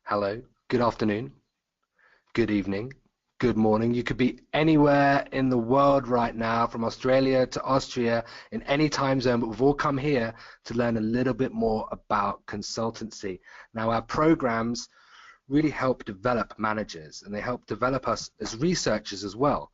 Hello, good afternoon, good evening, good morning. You could be anywhere in the world right now, from Australia to Austria, in any time zone, but we've all come here to learn a little bit more about consultancy. Now, our programs really help develop managers, and they help develop us as researchers as well.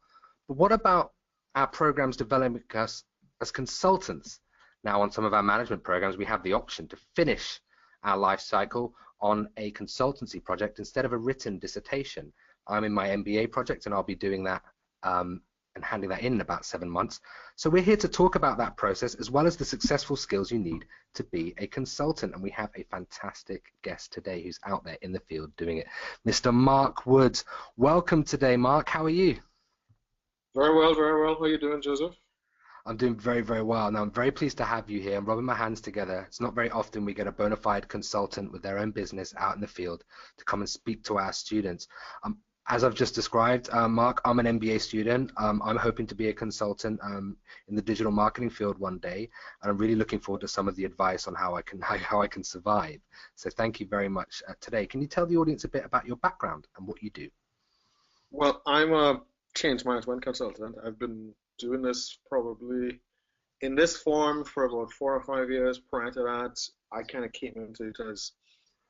But what about our programs developing us as consultants? Now, on some of our management programs, we have the option to finish our life cycle on a consultancy project instead of a written dissertation. I'm in my MBA project, and I'll be doing that and handing that in about 7 months. So we're here to talk about that process as well as the successful skills you need to be a consultant. And we have a fantastic guest today who's out there in the field doing it, Mr. Marc Woods. Welcome today, Marc. How are you? Very well, very well. How are you doing, Joseph? I'm doing very, very well. Now, I'm very pleased to have you here. I'm rubbing my hands together. It's not very often we get a bona fide consultant with their own business out in the field to come and speak to our students. As I've just described, Marc, I'm an MBA student. I'm hoping to be a consultant in the digital marketing field one day, and I'm really looking forward to some of the advice on how I can survive. So thank you very much today. Can you tell the audience a bit about your background and what you do? Well, I'm a change management consultant. I've been doing this probably in this form for about 4 or 5 years. Prior to that, I kind of came into it as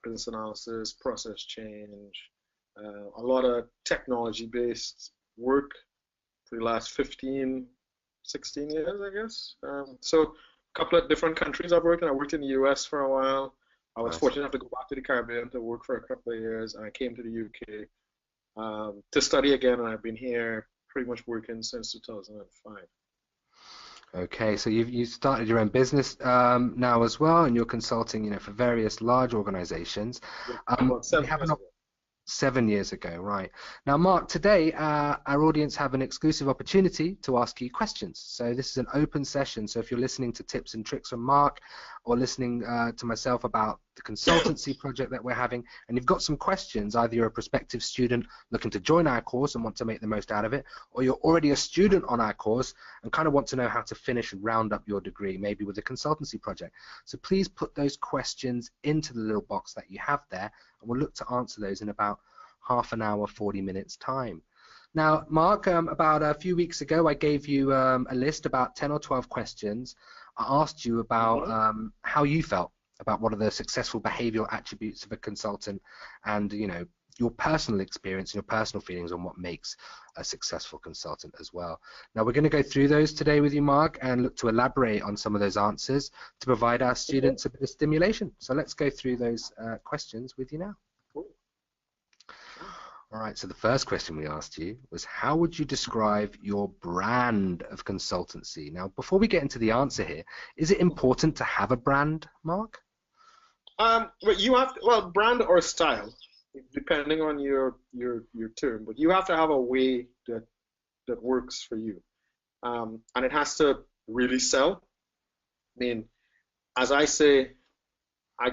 business analysis, process change, a lot of technology-based work for the last 15, 16 years, I guess. So a couple of different countries I've worked in. I worked in the US for a while. I was fortunate enough to go back to the Caribbean to work for a couple of years, and I came to the UK to study again, and I've been here pretty much working since 2005. Okay, so you started your own business now as well, and you're consulting, for various large organizations. Yeah, about 7 years ago. 7 years ago, right. Now, Marc, today our audience have an exclusive opportunity to ask you questions. So this is an open session. So if you're listening to tips and tricks from Marc, or listening to myself about the consultancy project that we're having, and you've got some questions, either you're a prospective student looking to join our course and want to make the most out of it, or you're already a student on our course and kind of want to know how to finish and round up your degree, maybe with a consultancy project. So please put those questions into the little box that you have there, and we'll look to answer those in about half an hour, 40 minutes time. Now, Marc, about a few weeks ago, I gave you a list about 10 or 12 questions. I asked you about how you felt about what are the successful behavioral attributes of a consultant, and your personal experience and your personal feelings on what makes a successful consultant as well. Now, we're going to go through those today with you, Marc, and look to elaborate on some of those answers to provide our students a bit of stimulation. So let's go through those questions with you now. All right, so the first question we asked you was, how would you describe your brand of consultancy? Now, before we get into the answer here, is it important to have a brand, Marc? Well, you have to, well, brand or style, depending on your term, but you have to have a way that works for you, and it has to really sell. I mean, as I say, I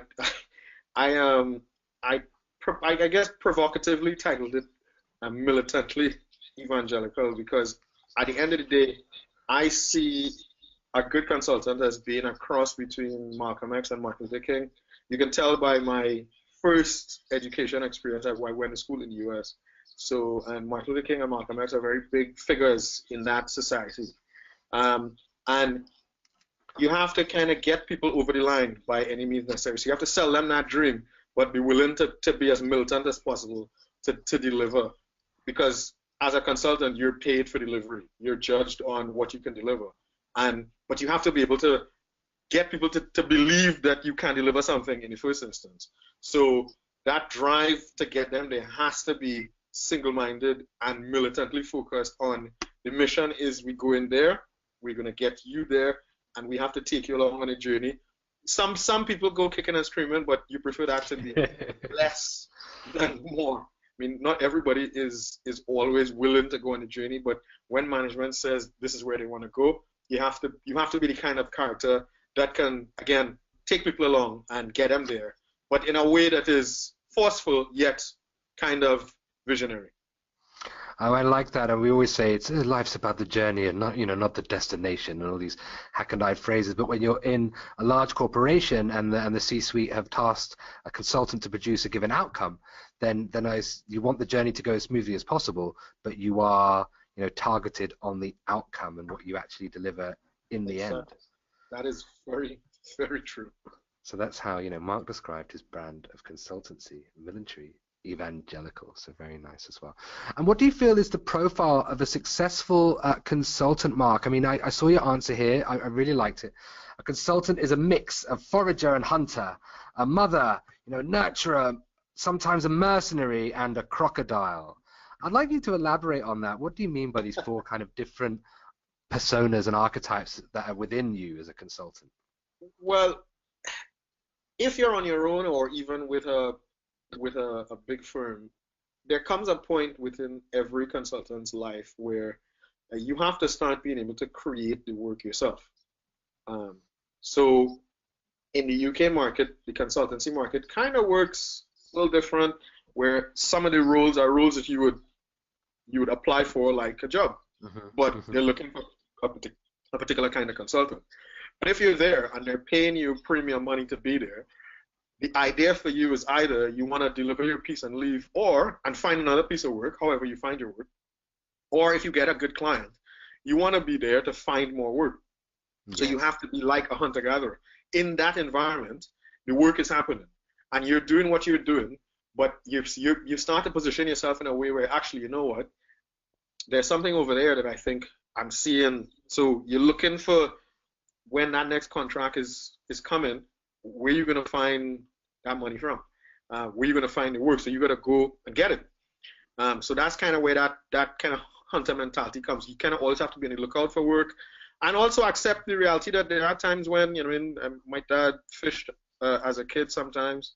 I guess provocatively titled it militantly evangelical, because at the end of the day, I see a good consultant as being a cross between Malcolm X and Martin Luther King. You can tell by my first education experience. I went to school in the US. So, and Martin Luther King and Malcolm X are very big figures in that society. And you have to kind of get people over the line by any means necessary. So you have to sell them that dream, but be willing to be as militant as possible to deliver. Because as a consultant, you're paid for delivery. You're judged on what you can deliver. But you have to be able to get people to believe that you can deliver something in the first instance. So that drive to get them there has to be single-minded and militantly focused on the mission is we go in there, we're going to get you there, and we have to take you along on a journey. Some people go kicking and screaming, but you prefer that to be less than more. I mean, not everybody is always willing to go on the journey, but when management says this is where they want to go, you have to be the kind of character that can, again, take people along and get them there, but in a way that is forceful yet kind of visionary. Oh, I like that, and we always say it's life's about the journey and not, not the destination, and all these hackneyed phrases. But when you're in a large corporation and the C-suite have tasked a consultant to produce a given outcome, then you want the journey to go as smoothly as possible, but you are, targeted on the outcome and what you actually deliver in the end. That is very, very true. So that's how, Mark described his brand of consultancy, military, evangelical. So very nice as well. And what do you feel is the profile of a successful consultant, Mark? I mean, I saw your answer here. I really liked it. A consultant is a mix of forager and hunter, a mother, nurturer, sometimes a mercenary, and a crocodile. I'd like you to elaborate on that. What do you mean by these four kind of different personas and archetypes that are within you as a consultant? Well, if you're on your own or even with a big firm, there comes a point within every consultant's life where you have to start being able to create the work yourself. So in the UK market, the consultancy market kind of works a little different, where some of the roles are roles that you would apply for like a job, but they're looking for a particular kind of consultant. But if you're there and they're paying you premium money to be there, the idea for you is either you want to deliver your piece and leave, and find another piece of work, however you find your work, or if you get a good client, you want to be there to find more work. Yes. So you have to be like a hunter-gatherer. In that environment, the work is happening, and you're doing what you're doing, but you start to position yourself in a way where actually, you know what, there's something over there that I think I'm seeing. So you're looking for when that next contract is coming, where you're going to find that money from, where you're going to find the work. So you got to go and get it. So that's kind of where that kind of hunter mentality comes. You kind of always have to be on the lookout for work, and also accept the reality that there are times when, my dad fished as a kid sometimes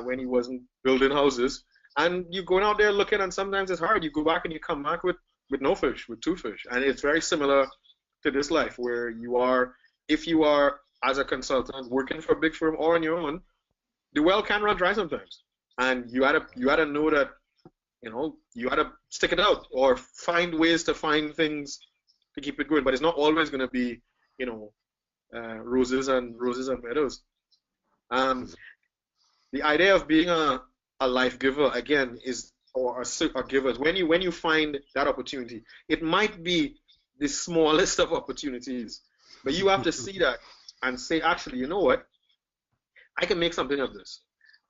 when he wasn't building houses, and you're going out there looking, and sometimes it's hard. You go back and you come back with no fish, with two fish. And it's very similar to this life where you are, if you are as a consultant working for a big firm or on your own, the well can run dry sometimes, and you had to know that, you had to stick it out or find ways to find things to keep it going. But it's not always going to be, roses and meadows. The idea of being a life giver again is, or a giver, when you find that opportunity, it might be the smallest of opportunities, but you have to see that and say, actually, you know what? I can make something of this.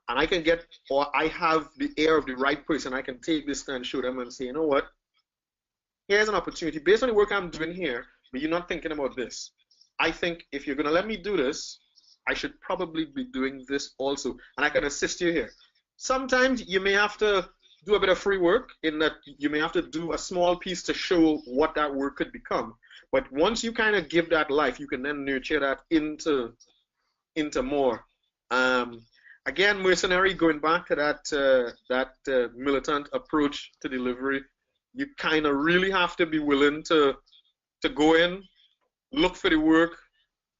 And I can get, or I have the ear of the right person. I can take this and show them and say, you know what? Here's an opportunity based on the work I'm doing here, but you're not thinking about this. I think if you're going to let me do this, I should probably be doing this also. And I can assist you here. Sometimes you may have to do a bit of free work in that you may have to do a small piece to show what that work could become. But once you kind of give that life, you can then nurture that into more. Again, mercenary, going back to that militant approach to delivery, you kind of really have to be willing to go in, look for the work,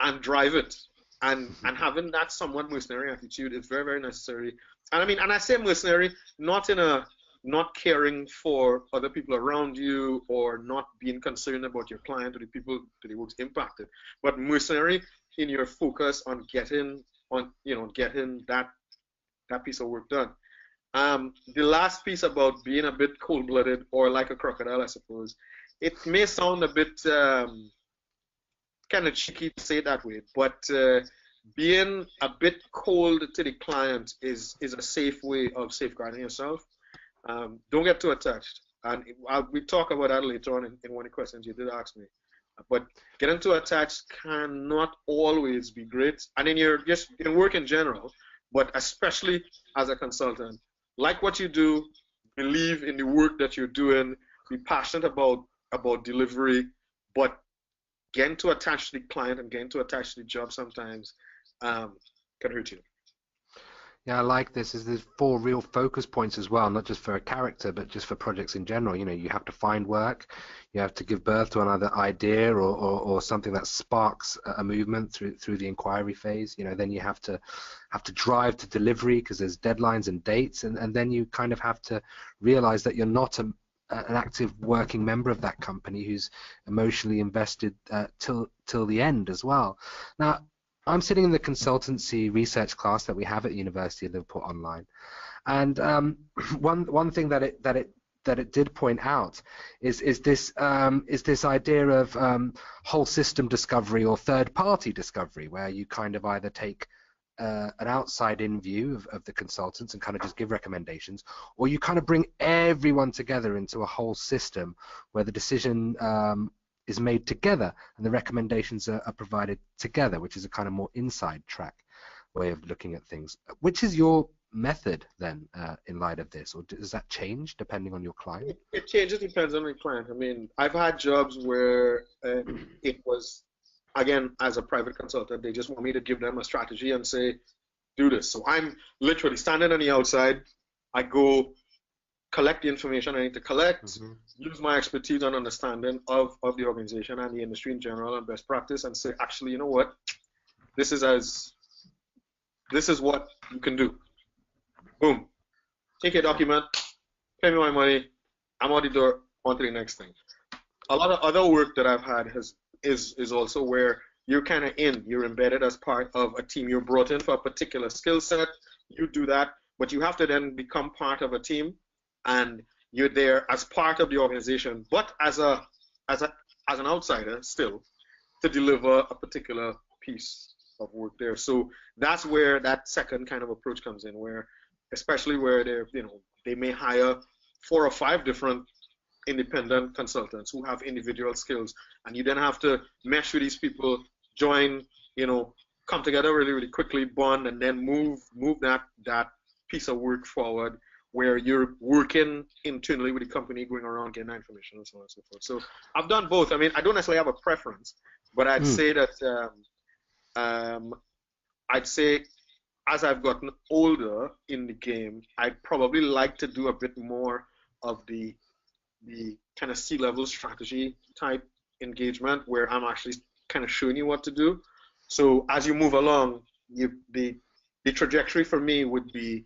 and drive it. And having that somewhat mercenary attitude is very, very necessary. And I say mercenary, not in a not caring for other people around you or not being concerned about your client or the people that the work's impacted, but mercenary in your focus on getting that piece of work done. The last piece about being a bit cold-blooded or like a crocodile, I suppose, it may sound a bit kind of cheeky to say it that way, but being a bit cold to the client is a safe way of safeguarding yourself. Don't get too attached, and we talk about that later on in one of the questions you did ask me. But getting too attached cannot always be great, and in work in general, but especially as a consultant, like what you do, believe in the work that you're doing, be passionate about delivery, but getting too attached to the client and getting too attached to the job sometimes can hurt you. Yeah, I like this. There's 4 real focus points as well, not just for a character, but just for projects in general. You have to find work, you have to give birth to another idea or something that sparks a movement through the inquiry phase. Then you have to drive to delivery because there's deadlines and dates, and then you kind of have to realize that you're not an active working member of that company who's emotionally invested till the end as well. Now, I'm sitting in the consultancy research class that we have at the University of Liverpool online, and one thing that it did point out is this idea of whole system discovery or third party discovery, where you kind of either take an outside-in view of the consultants and kind of just give recommendations, or you kind of bring everyone together into a whole system where the decision is made together and the recommendations are provided together, which is a kind of more inside track way of looking at things. Which is your method then in light of this, or does that change depending on your client? It changes, depends on the client. I mean, I've had jobs where it was, again, as a private consultant, they just want me to give them a strategy and say, do this. So I'm literally standing on the outside. I go collect the information I need to collect, use my expertise and understanding of the organization and the industry in general and best practice, and say, actually, you know what, this is what you can do. Boom. Take your document, pay me my money, I'm out the door, on to the next thing. A lot of other work that I've had is also where you're kind of you're embedded as part of a team. You're brought in for a particular skill set, you do that, but you have to then become part of a team, and you're there as part of the organization, but as an outsider still, to deliver a particular piece of work there. So that's where that second kind of approach comes in, where especially where they may hire 4 or 5 different independent consultants who have individual skills, and you then have to mesh with these people, join, come together really, really quickly, bond, and then move that piece of work forward, where you're working internally with the company, going around getting that information and so on and so forth. So I've done both. I mean, I don't necessarily have a preference, but I'd say that as I've gotten older in the game, I'd probably like to do a bit more of the kind of C-level strategy type engagement, where I'm actually kind of showing you what to do. So as you move along, the trajectory for me would be,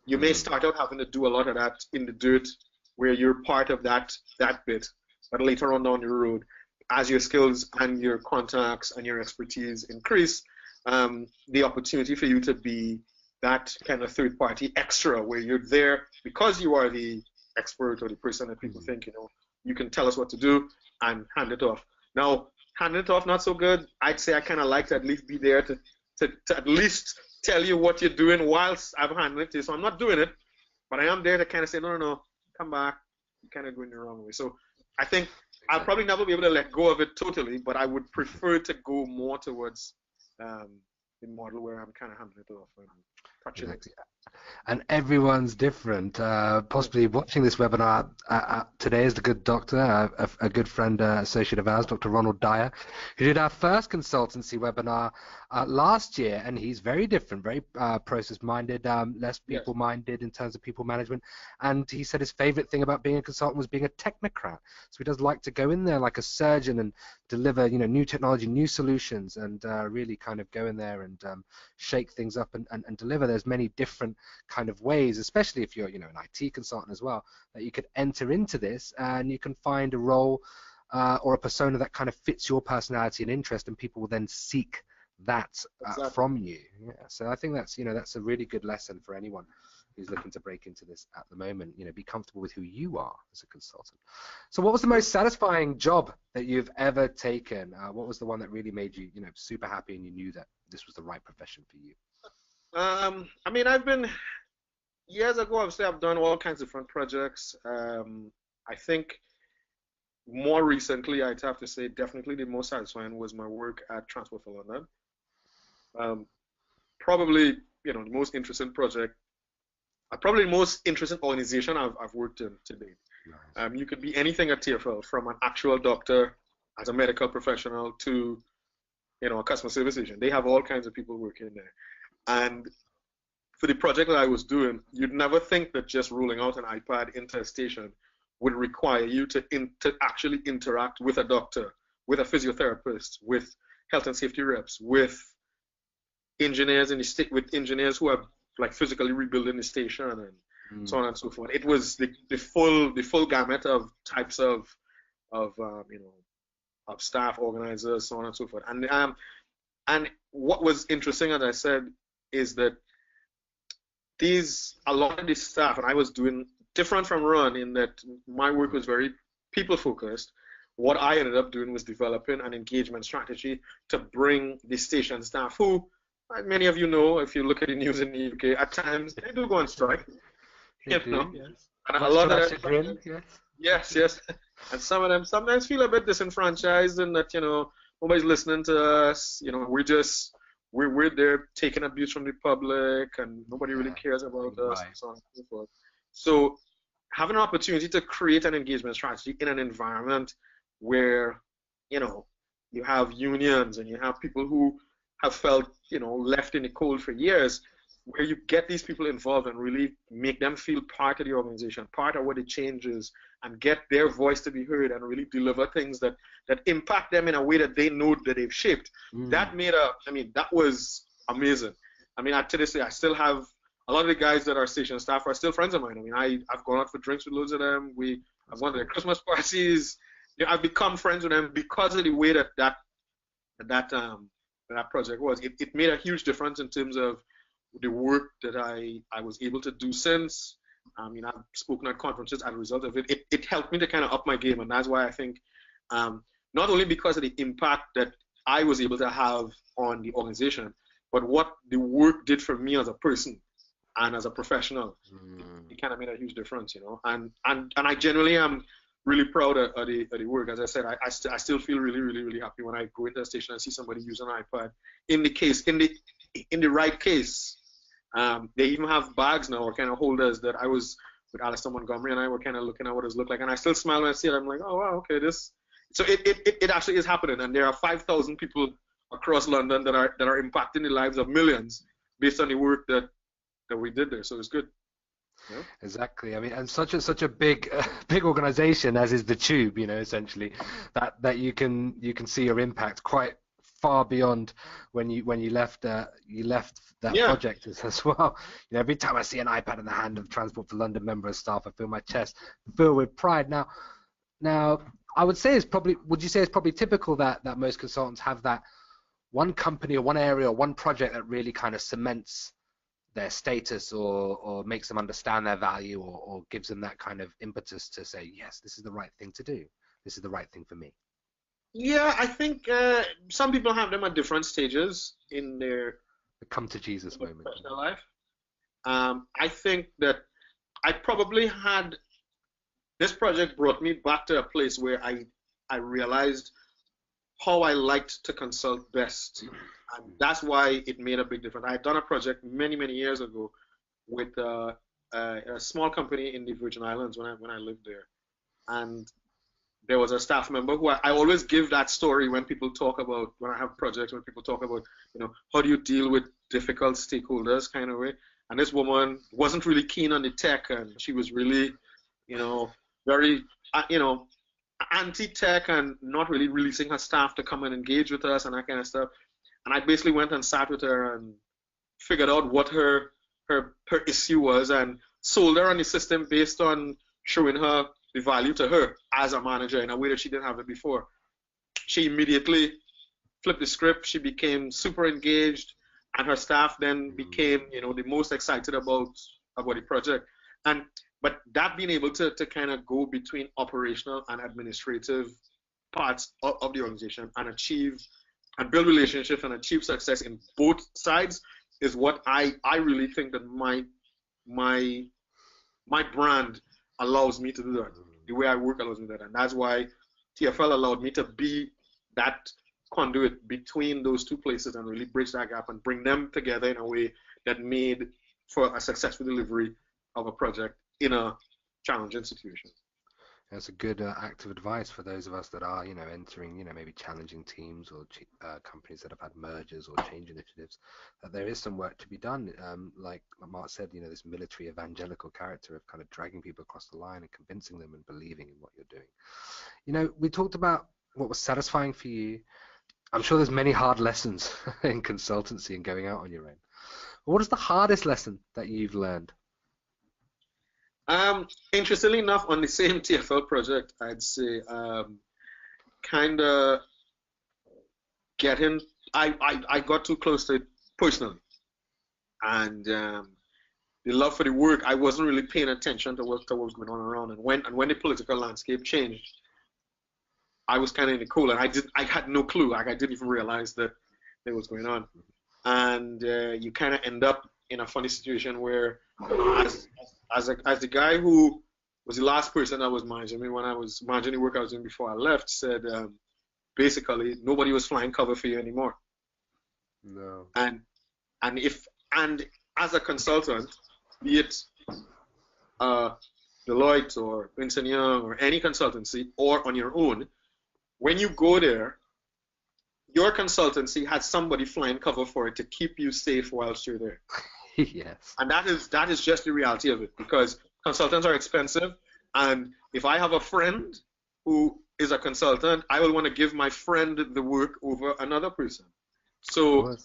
you may start out having to do a lot of that in the dirt, where you're part of that bit, but later on down the road, as your skills and your contacts and your expertise increase, the opportunity for you to be that kind of third party extra, where you're there because you are the expert or the person that people think, you can tell us what to do and hand it off. Now, hand it off, not so good. I'd say I kind of like to at least be there to at least tell you what you're doing whilst I'm handling it to you. So I'm not doing it, but I am there to kind of say, no, come back. You're kind of going the wrong way. So I think I'll probably never be able to let go of it totally, but I would prefer to go more towards the model where I'm kind of handling it off and touching it. And everyone's different. Possibly watching this webinar today is the good doctor, a good friend, associate of ours, Dr. Ronald Dyer, who did our first consultancy webinar last year, and he's very different, very process-minded, less people-minded in terms of people management. And he said his favorite thing about being a consultant was being a technocrat. So he does like to go in there like a surgeon and deliver, new technology, new solutions, and really kind of go in there and shake things up and deliver. There's many different kind of ways, especially if you're, an IT consultant as well, that you could enter into this, and you can find a role or a persona that kind of fits your personality and interest, and people will then seek that from you. Yeah. So I think that's that's a really good lesson for anyone who's looking to break into this at the moment. Be comfortable with who you are as a consultant. So what was the most satisfying job that you've ever taken? What was the one that really made you super happy and you knew that this was the right profession for you? I mean, years ago, obviously, I've done all kinds of different projects. I think more recently, I'd have to say definitely the most satisfying was my work at Transport for London. Probably, the most interesting project, probably the most interesting organization I've worked in to date. Nice. You could be anything at TFL, from an actual doctor as a medical professional to, a customer service agent. They have all kinds of people working there. And for the project that I was doing, you'd never think that just rolling out an iPad into a station would require you to actually interact with a doctor, with a physiotherapist, with health and safety reps, with engineers with engineers who are like physically rebuilding the station, and so on and so forth. It was the full gamut of types of of staff, organizers, so on and so forth. And what was interesting, as I said, is that a lot of this staff, and I was doing different from Ron in that my work was very people focused. What I ended up doing was developing an engagement strategy to bring the station staff, who many of you know, if you look at the news in the UK, at times they do go on strike. They do, yes. And Much a lot to our of chagrin, yes. yes, and some of them sometimes feel a bit disenfranchised and that nobody's listening to us. We're there taking abuse from the public and nobody really cares about us, and so on and so forth. So having an opportunity to create an engagement strategy in an environment where you have unions and you have people who have felt left in the cold for years, where you get these people involved and really make them feel part of the organization, part of what the change is, and get their voice to be heard and really deliver things that impact them in a way that they know that they've shaped. That was amazing. To this day, I still have a lot of the guys that are station staff are still friends of mine. I've gone out for drinks with loads of them. I've gone to their Christmas parties. I've become friends with them because of the way that project was. It made a huge difference in terms of the work that I was able to do since. I've spoken at conferences as a result of it. It helped me to kind of up my game, and that's why I think, not only because of the impact that I was able to have on the organization, but what the work did for me as a person and as a professional. It kind of made a huge difference, And I genuinely am really proud of the work. As I said, I still feel really, really, really happy when I go into a station and see somebody use an iPad in the right case. They even have bags now, or kind of holders, that I was with Alistair Montgomery and I were kind of looking at what it looked like, and I still smile when I see it. I'm like, oh wow, okay, this. So it actually is happening, and there are 5,000 people across London that are impacting the lives of millions based on the work that we did there. So it's good. Yeah. Exactly. And such a big organization as is the Tube, essentially, that you can see your impact quite far beyond when you left that project as well. Every time I see an iPad in the hand of Transport for London member of staff, I feel my chest fill with pride. Now, I would say would you say it's probably typical that most consultants have that one company or one area or one project that really kind of cements their status or makes them understand their value or gives them that kind of impetus to say, yes, this is the right thing to do. This is the right thing for me. Yeah, I think some people have them at different stages in their come to Jesus moment. Professional life. I think that I probably had this project brought me back to a place where I realized how I liked to consult best. And that's why it made a big difference. I had done a project many, many years ago with a small company in the Virgin Islands when I lived there. And there was a staff member who I always give that story when people talk about, when I have projects, when people talk about, how do you deal with difficult stakeholders kind of way. And this woman wasn't really keen on the tech, and she was really, very, anti-tech and not really releasing her staff to come and engage with us and that kind of stuff. And I basically went and sat with her and figured out what her issue was and sold her on the system based on showing her the value to her as a manager in a way that she didn't have it before. She immediately flipped the script. She became super engaged, and her staff then became, the most excited about the project. But that being able to kind of go between operational and administrative parts of the organization and achieve and build relationships and achieve success in both sides is what I really think that my brand allows me to do that. The way I work allows me to do that. And that's why TFL allowed me to be that conduit between those two places and really bridge that gap and bring them together in a way that made for a successful delivery of a project in a challenging situation. That's a good act of advice for those of us that are, entering, maybe challenging teams or companies that have had mergers or change initiatives, that there is some work to be done. Like Mark said, this military evangelical character of kind of dragging people across the line and convincing them and believing in what you're doing. We talked about what was satisfying for you. I'm sure there's many hard lessons in consultancy and going out on your own. What is the hardest lesson that you've learned? Interestingly enough, on the same TFL project, I'd say kind of getting, I got too close to it personally, and the love for the work, I wasn't really paying attention to what was going on around, and when the political landscape changed, I was kind of in the cold, and I had no clue, like I didn't even realize that it was going on, and you kind of end up in a funny situation where, as the guy who was the last person that was managing me when I was managing the work I was doing before I left said, basically nobody was flying cover for you anymore, No. and as a consultant, be it uh, Deloitte or Ernst& Young or any consultancy or on your own, when you go there, your consultancy has somebody flying cover for it to keep you safe whilst you're there. Yes. And that is just the reality of it, because consultants are expensive, and if I have a friend who is a consultant, I will want to give my friend the work over another person. So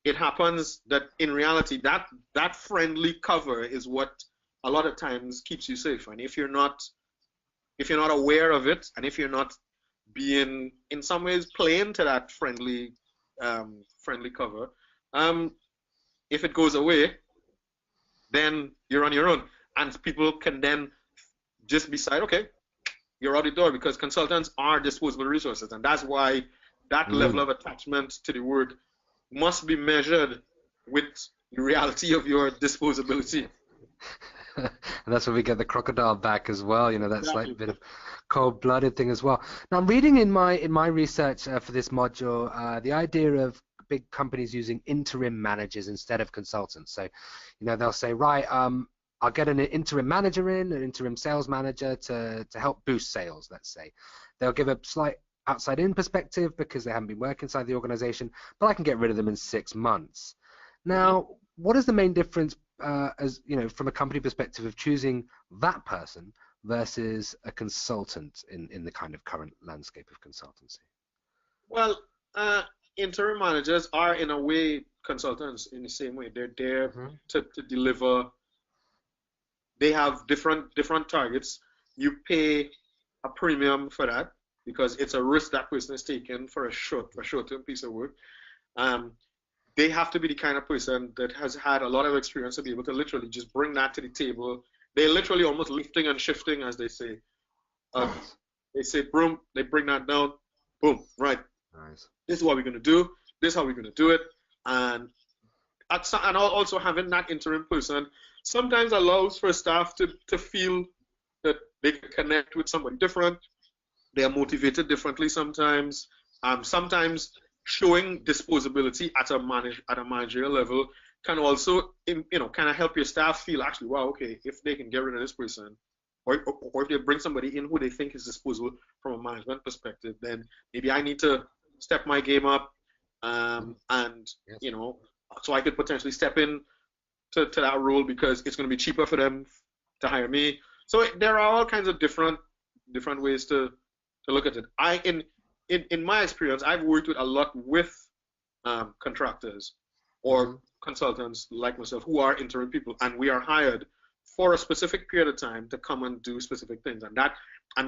it happens that in reality that friendly cover is what a lot of times keeps you safe. And if you're not aware of it, and if you're not being in some ways playing to that friendly cover, if it goes away, then you're on your own, and people can then just decide, okay, you're out the door, because consultants are disposable resources, and that's why that level of attachment to the work must be measured with the reality of your disposability. And that's where we get the crocodile back as well. You know, that's Exactly. like a bit of cold-blooded thing as well. Now, I'm reading in my research for this module the idea of big companies using interim managers instead of consultants. So, you know, they'll say, right, I'll get an interim manager in, an interim sales manager to help boost sales, let's say. They'll give a slight outside-in perspective because they haven't been working inside the organization, but I can get rid of them in 6 months. Now, what is the main difference, as you know, from a company perspective of choosing that person versus a consultant in the kind of current landscape of consultancy? Well, interim managers are in a way consultants in the same way. They're there to deliver. They have different targets. You pay a premium for that because it's a risk that person is taking for a short-term piece of work. They have to be the kind of person that has had a lot of experience to be able to literally just bring that to the table. They're literally almost lifting and shifting, as they say. They say, boom, they bring that down, boom, right. Nice. This is what we're going to do. This is how we're going to do it. And also having that interim person sometimes allows for staff to feel that they can connect with somebody different. They are motivated differently sometimes. Sometimes showing disposability at a managerial level can also, kind of help your staff feel, actually, wow, okay, if they can get rid of this person, or if they bring somebody in who they think is disposable from a management perspective, then maybe I need to step my game up, and so I could potentially step in to that role because it's going to be cheaper for them to hire me. So there are all kinds of different ways to look at it. In my experience, I've worked with a lot with contractors or consultants like myself who are interim people, and we are hired for a specific period of time to come and do specific things, and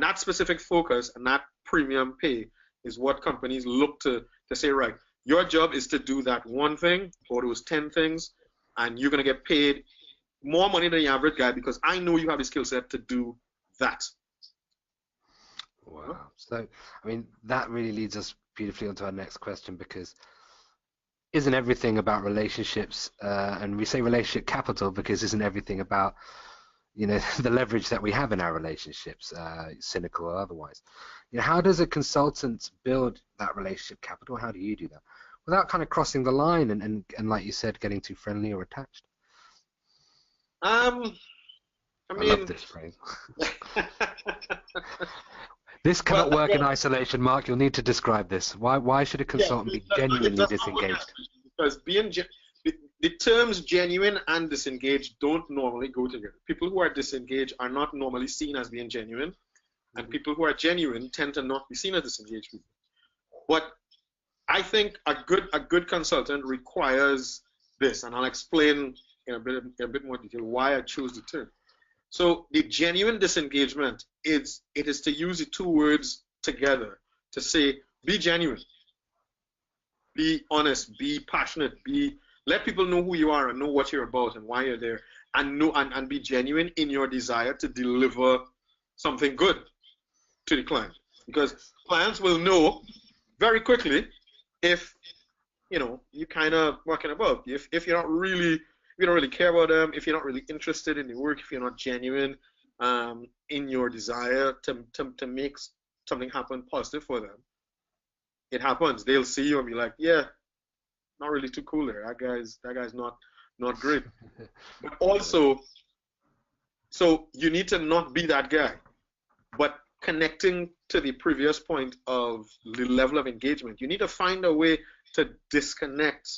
that specific focus and that premium pay is what companies look to say, right, your job is to do that one thing or those 10 things, and you're going to get paid more money than the average guy because I know you have the skill set to do that. Wow. So, I mean, that really leads us beautifully onto our next question, because isn't everything about relationships? And we say relationship capital because isn't everything about, the leverage that we have in our relationships, cynical or otherwise? How does a consultant build that relationship capital? How do you do that without kind of crossing the line and like you said, getting too friendly or attached? I love this phrase. This cannot work in isolation, Mark. You'll need to describe this. Why should a consultant be genuinely disengaged? Because the terms genuine and disengaged don't normally go together. People who are disengaged are not normally seen as being genuine, and people who are genuine tend to not be seen as disengaged people. But I think a good consultant requires this, and I'll explain in a bit more detail why I chose the term. So the genuine disengagement is to use the two words together to say be genuine, be honest, be passionate, let people know who you are and know what you're about and why you're there, and know and be genuine in your desire to deliver something good to the client. Because clients will know very quickly if you kind of working about. If you don't really care about them, if you're not really interested in the work, if you're not genuine in your desire to make something happen positive for them, it happens. They'll see you and be like, yeah, not really too cool there. That guy's not great. But also, so you need to not be that guy. But connecting to the previous point of the level of engagement, you need to find a way to disconnect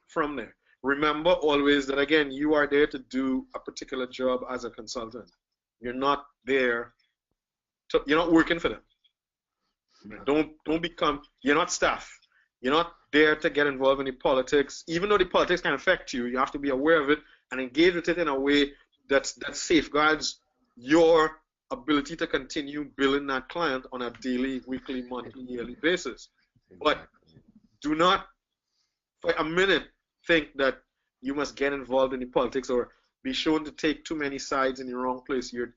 from there. Remember always that, again, you are there to do a particular job as a consultant. You're not there you're not working for them. Don't become, you're not staff. You're not there to get involved in the politics. Even though the politics can affect you, you have to be aware of it and engage with it in a way that safeguards your ability to continue billing that client on a daily, weekly, monthly, yearly basis. But do not for a minute think that you must get involved in the politics or be shown to take too many sides in the wrong place. You're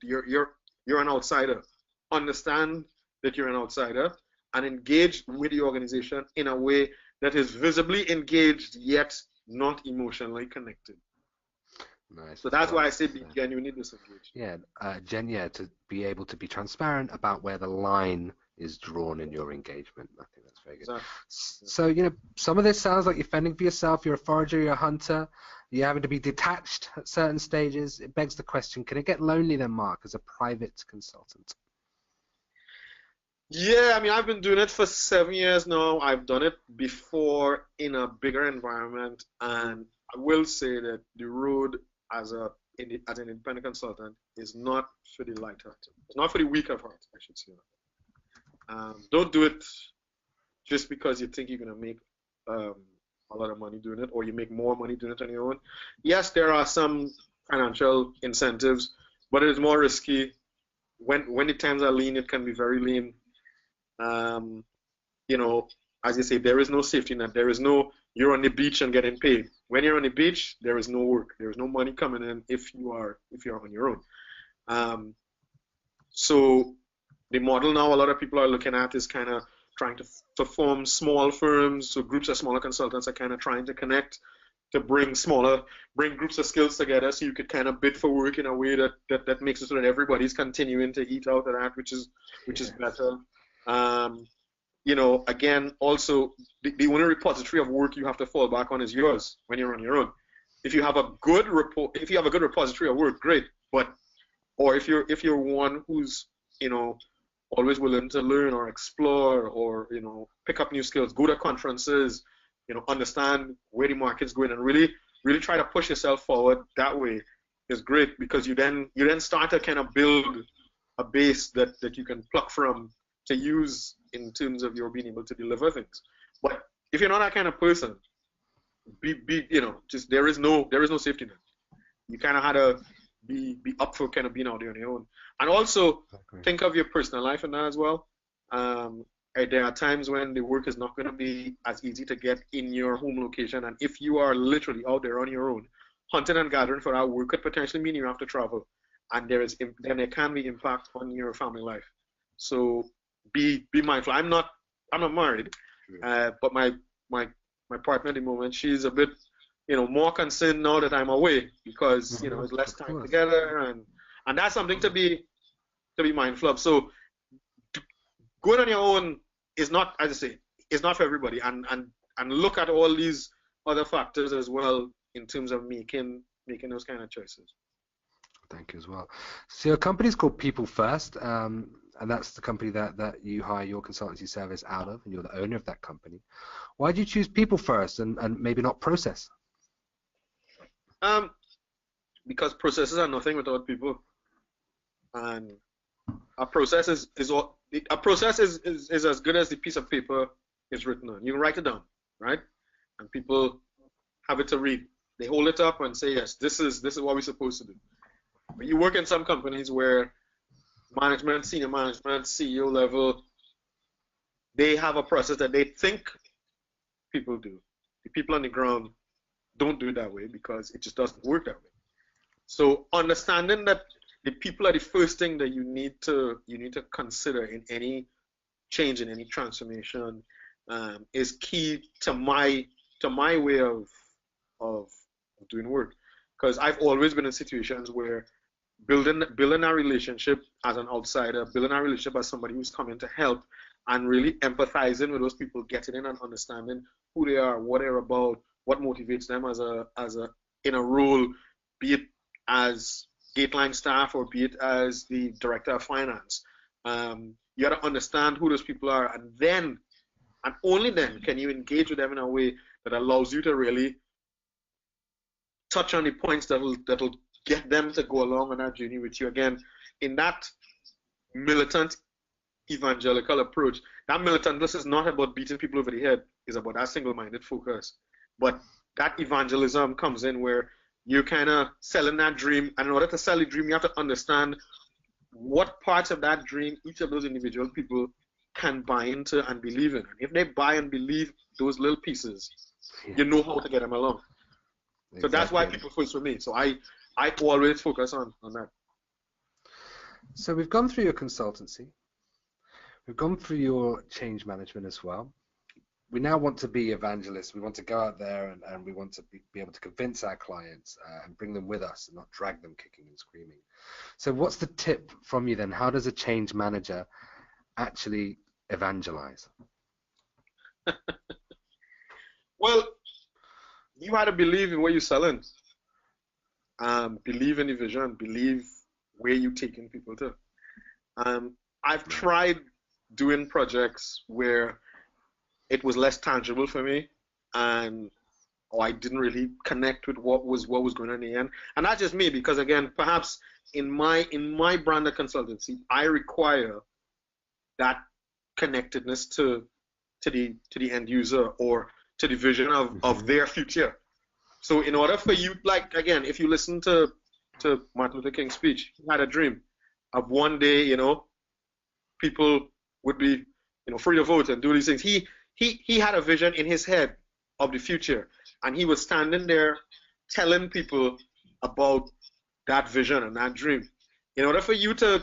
an outsider. Understand that you're an outsider and engage with the organization in a way that is visibly engaged yet not emotionally connected. Nice. So that's why I say be genuinely disengaged. Yeah, to be able to be transparent about where the line is drawn in your engagement. I think that's very good. Exactly. So, some of this sounds like you're fending for yourself, you're a forager, you're a hunter, you're having to be detached at certain stages. It begs the question, can it get lonely then, Mark, as a private consultant? Yeah, I mean, I've been doing it for 7 years now. I've done it before in a bigger environment, and I will say that the road as an independent consultant is not for the light-hearted. It's not for the weak of heart, I should say. Don't do it just because you think you're going to make a lot of money doing it, or you make more money doing it on your own. Yes, there are some financial incentives, but it is more risky. When the times are lean, it can be very lean. As you say, there is no safety net. There is no, you're on the beach and getting paid. When you're on the beach, there is no work. There is no money coming in if you're on your own. So the model now a lot of people are looking at is kind of trying to form small firms. So groups of smaller consultants are kind of trying to connect to bring groups of skills together, so you could kind of bid for work in a way that makes it so that everybody's continuing to eat out of that, which is better. Again, also the only repository of work you have to fall back on is yours when you're on your own. If you have a good repository of work, great. Or if you're one who's always willing to learn or explore or pick up new skills, go to conferences, understand where the market's going and really try to push yourself forward that way is great, because you then start to kind of build a base that you can pluck from to use in terms of your being able to deliver things. But if you're not that kind of person, just there is no safety net. You kind of had to be up for kind of being out there on your own, and also think of your personal life in that as well. There are times when the work is not going to be as easy to get in your home location, and if you are literally out there on your own, hunting and gathering for that work could potentially mean you have to travel, and then there can be impact on your family life. So be mindful. I'm not married, but my partner at the moment, she's a bit more concerned now that I'm away, because it's less time together, and that's something to be mindful of. So going on your own is not, as I say, it's not for everybody, and look at all these other factors as well in terms of making those kind of choices. Thank you as well. So your company is called People First, and that's the company that you hire your consultancy service out of, and you're the owner of that company. Why did you choose People First and maybe not process? Because processes are nothing without people, and a process is as good as the piece of paper is written on. You can write it down, right? And people have it to read. They hold it up and say, yes, this is what we're supposed to do. But you work in some companies where management, senior management, CEO level, they have a process that they think people do. The people on the ground don't do it that way because it just doesn't work that way. So understanding that the people are the first thing that you need to consider in any change, in any transformation, is key to my way of doing work. Because I've always been in situations where building a relationship as an outsider, building a relationship as somebody who's coming to help, and really empathizing with those people, getting in and understanding who they are, what they're about, what motivates them in a role, be it as gateline staff or be it as the director of finance. You got to understand who those people are, and then, and only then, can you engage with them in a way that allows you to really touch on the points that'll get them to go along on that journey with you. Again, in that militant evangelical approach, that militantless is not about beating people over the head, it's about that single-minded focus. But that evangelism comes in where you're kind of selling that dream, and in order to sell the dream, you have to understand what parts of that dream each of those individual people can buy into and believe in. And if they buy and believe those little pieces, you know how to get them along. Exactly. So that's why people first with me. So I always focus on that. So we've gone through your consultancy. We've gone through your change management as well. We now want to be evangelists. We want to go out there and we want to be able to convince our clients and bring them with us and not drag them kicking and screaming. So what's the tip from you then? How does a change manager actually evangelize? Well, you have to believe in what you're selling. Believe in the vision. Believe where you're taking people to. I've tried doing projects where it was less tangible for me, and I didn't really connect with what was going on in the end. And that's just me, because again, perhaps in my brand of consultancy, I require that connectedness to the end user or to the vision of their future. So in order for you, like again, if you listen to Martin Luther King's speech, he had a dream of one day, people would be, free to vote and do these things. He had a vision in his head of the future, and he was standing there telling people about that vision and that dream. In order for you to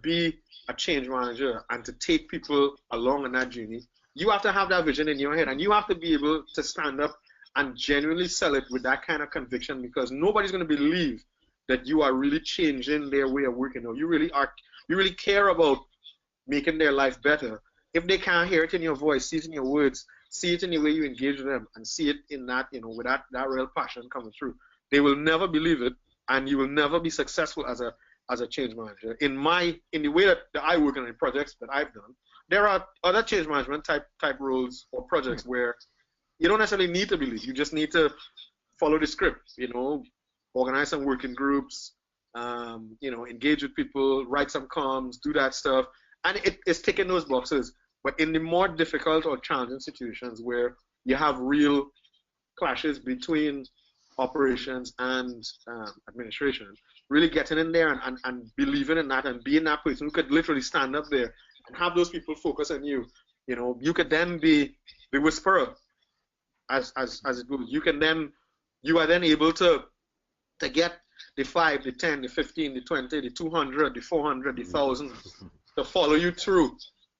be a change manager and to take people along on that journey, you have to have that vision in your head, and you have to be able to stand up and genuinely sell it with that kind of conviction, because nobody's going to believe that you are really changing their way of working, or you really care about making their life better, if they can't hear it in your voice, see it in your words, see it in the way you engage with them, and see it in that, with that real passion coming through. They will never believe it, and you will never be successful as a change manager. In the way that I work on the projects that I've done, there are other change management type roles or projects where you don't necessarily need to believe. You just need to follow the script, organize some working groups, engage with people, write some comms, do that stuff. And it's ticking those boxes. But in the more difficult or challenging situations where you have real clashes between operations and administration, really getting in there and believing in that and being that person who could literally stand up there and have those people focus on you. You could then be the whisperer as it goes. You are then able to get the 5, the 10, the 15, the 20, the 200, the 400, the 1,000 to follow you through,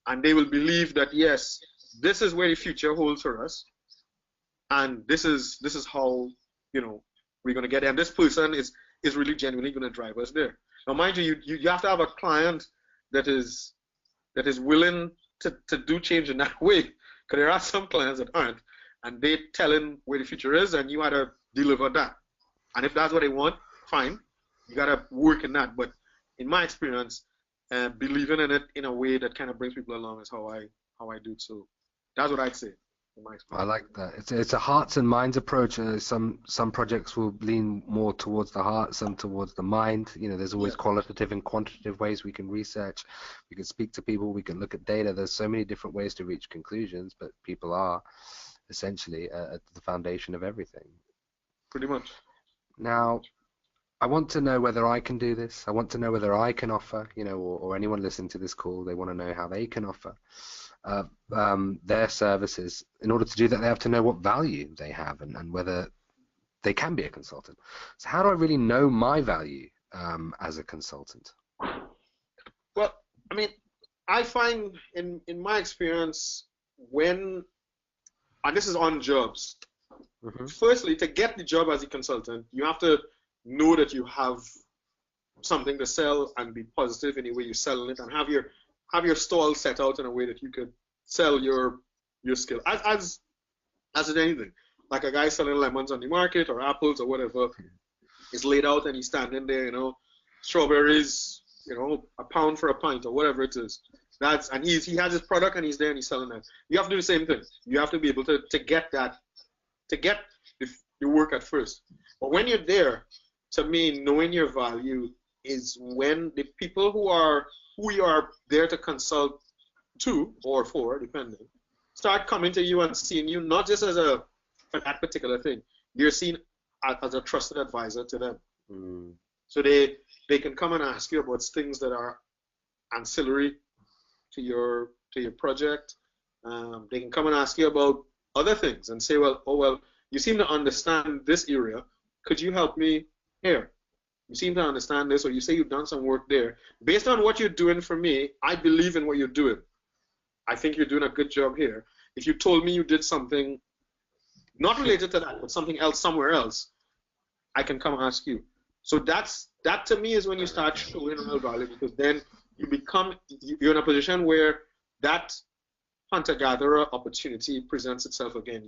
and they will believe that yes, this is where the future holds for us, and this is how we're going to get there. And this person is really genuinely going to drive us there. Now, mind you, you have to have a client that is willing to do change in that way, because there are some clients that aren't, and they're telling where the future is, and you got to deliver that. And if that's what they want, fine, you got to work in that. But in my experience, believing in it in a way that kind of brings people along is how I do. So that's what I'd say in my experience. I like that. It's a hearts and minds approach. Some projects will lean more towards the heart, some towards the mind. There's always qualitative and quantitative ways we can research. We can speak to people. We can look at data. There's so many different ways to reach conclusions, but people are essentially at the foundation of everything. Pretty much. Now, I want to know whether I can do this. I want to know whether I can offer, or anyone listening to this call, they want to know how they can offer their services. In order to do that, they have to know what value they have and whether they can be a consultant. So how do I really know my value as a consultant? Well, I mean, I find in my experience and this is on jobs, firstly, to get the job as a consultant, you have to know that you have something to sell and be positive in the way you're selling it, and have your stall set out in a way that you could sell your skill. As in anything, like a guy selling lemons on the market or apples or whatever, is laid out and he's standing there, strawberries, a pound for a pint or whatever it is. He has his product and he's there and he's selling that. You have to do the same thing. You have to be able to get the work at first. But when you're there, to me, knowing your value is when the people who you are there to consult to or for, depending, start coming to you and seeing you not just for that particular thing. You're seen as a trusted advisor to them. So they can come and ask you about things that are ancillary to your project. They can come and ask you about other things and say, well, you seem to understand this area. Could you help me here? You seem to understand this, or you say you've done some work there. Based on what you're doing for me, I believe in what you're doing. I think you're doing a good job here. If you told me you did something not related to that, but something else somewhere else, I can come ask you. So that to me is when you start showing real value, because then you're in a position where that hunter-gatherer opportunity presents itself again.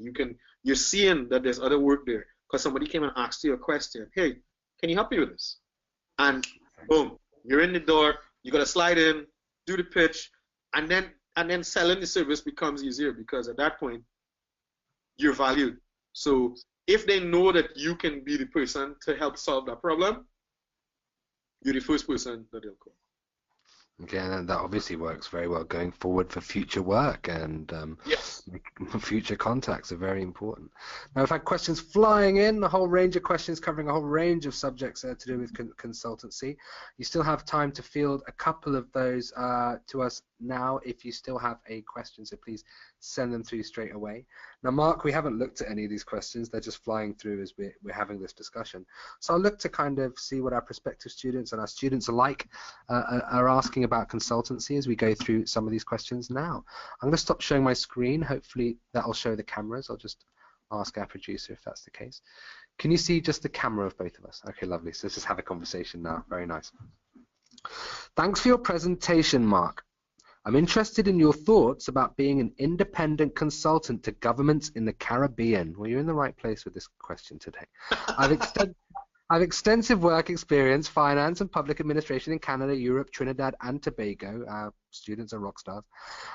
You're seeing that there's other work there because somebody came and asked you a question. Hey, can you help me with this? And boom, you're in the door. You got to slide in, do the pitch, and then selling the service becomes easier because at that point you're valued. So if they know that you can be the person to help solve that problem, you're the first person that they'll call. Again, and that obviously works very well going forward for future work, and yes, future contacts are very important. Now, I've had questions flying in, a whole range of questions covering a whole range of subjects to do with consultancy. You still have time to field a couple of those to us now if you still have a question, so please send them through straight away. Now, Mark, we haven't looked at any of these questions. They're just flying through as we're having this discussion. So I'll look to kind of see what our prospective students and our students alike are asking about consultancy as we go through some of these questions now. I'm going to stop showing my screen. Hopefully that'll show the cameras. I'll just ask our producer if that's the case. Can you see just the camera of both of us? Okay, lovely. So let's just have a conversation now. Very nice. Thanks for your presentation, Mark. I'm interested in your thoughts about being an independent consultant to governments in the Caribbean. Well, you're in the right place with this question today. I've extensive work experience, finance and public administration in Canada, Europe, Trinidad and Tobago. Our students are rock stars.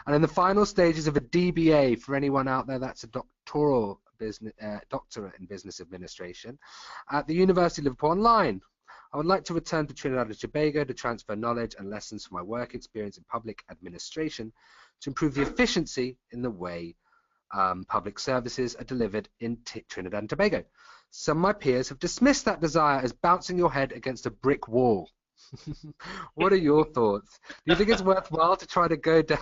And in the final stages of a DBA, for anyone out there, that's a doctorate in business administration at the University of Liverpool Online. I would like to return to Trinidad and Tobago to transfer knowledge and lessons from my work experience in public administration to improve the efficiency in the way public services are delivered in Trinidad and Tobago. Some of my peers have dismissed that desire as bouncing your head against a brick wall. What are your thoughts? Do you think it's worthwhile to try to go down?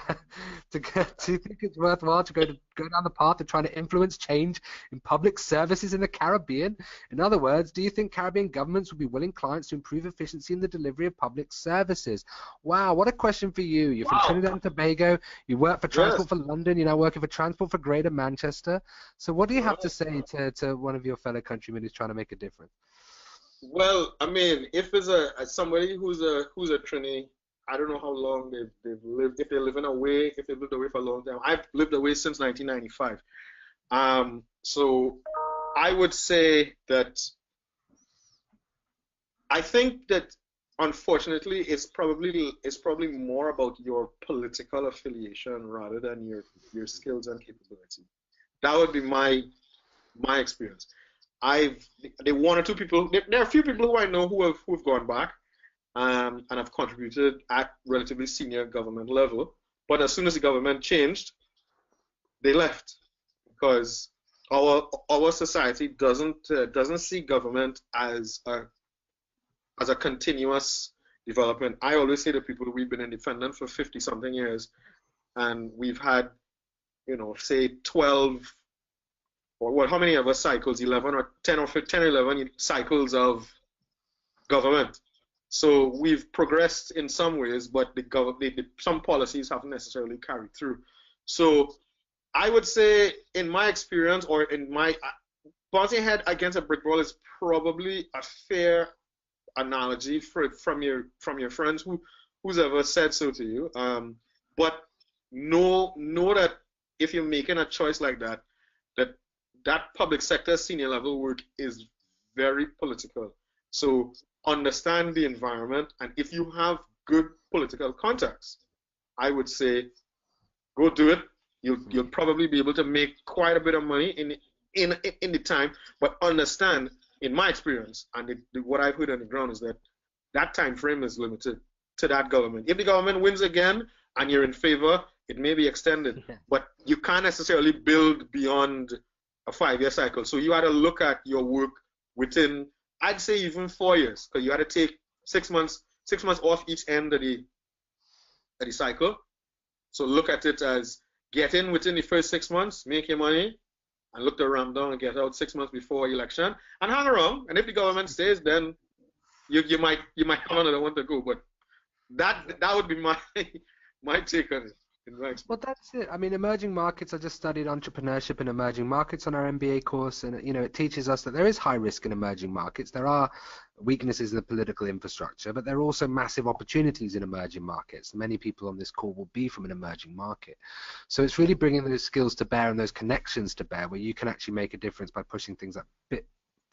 Do you think it's worthwhile to go down the path of trying to influence change in public services in the Caribbean? In other words, do you think Caribbean governments would be willing clients to improve efficiency in the delivery of public services? Wow, what a question for you. You're from Trinidad and Tobago. You work for Transport for London. You're now working for Transport for Greater Manchester. So what do you have to say to one of your fellow countrymen who's trying to make a difference? Well, I mean, if it's somebody who's a Trini, I don't know how long they've lived. If they're living away, if they've lived away for a long time. I've lived away since 1995. So I would say that I think that unfortunately it's probably more about your political affiliation rather than your skills and capability. That would be my experience. There one or two people. There are a few people who I know who have gone back and have contributed at relatively senior government level. But as soon as the government changed, they left because our society doesn't see government as as a continuous development. I always say to people, we've been independent for 50 something years, and we've had, say 12 or what? How many of us cycles? 11 or 10 or 15, 11 cycles of government. So we've progressed in some ways, but some policies haven't necessarily carried through. So I would say, in my experience, or in my bouncing head against a brick wall is probably a fair analogy from your friends who's ever said so to you. But know that if you're making a choice like that, that public sector senior level work is very political. So understand the environment, and if you have good political contacts, I would say go do it. You'll probably be able to make quite a bit of money in the time, but understand, in my experience, and what I've heard on the ground is that time frame is limited to that government. If the government wins again and you're in favor, it may be extended, but you can't necessarily build beyond a 5-year cycle. So you had to look at your work within, I'd say, even 4 years, because you had to take 6 months off each end of the cycle. So look at it as get in within the first 6 months, make your money, and look to ramp down and get out 6 months before election, and hang around. And if the government stays, then you might have another one to go. But that would be my take on it. Well, that's it. I mean, emerging markets, I just studied entrepreneurship in emerging markets on our MBA course, and it teaches us that there is high risk in emerging markets. There are weaknesses in the political infrastructure, but there are also massive opportunities in emerging markets. Many people on this call will be from an emerging market. So it's really bringing those skills to bear and those connections to bear where you can actually make a difference by pushing things a bit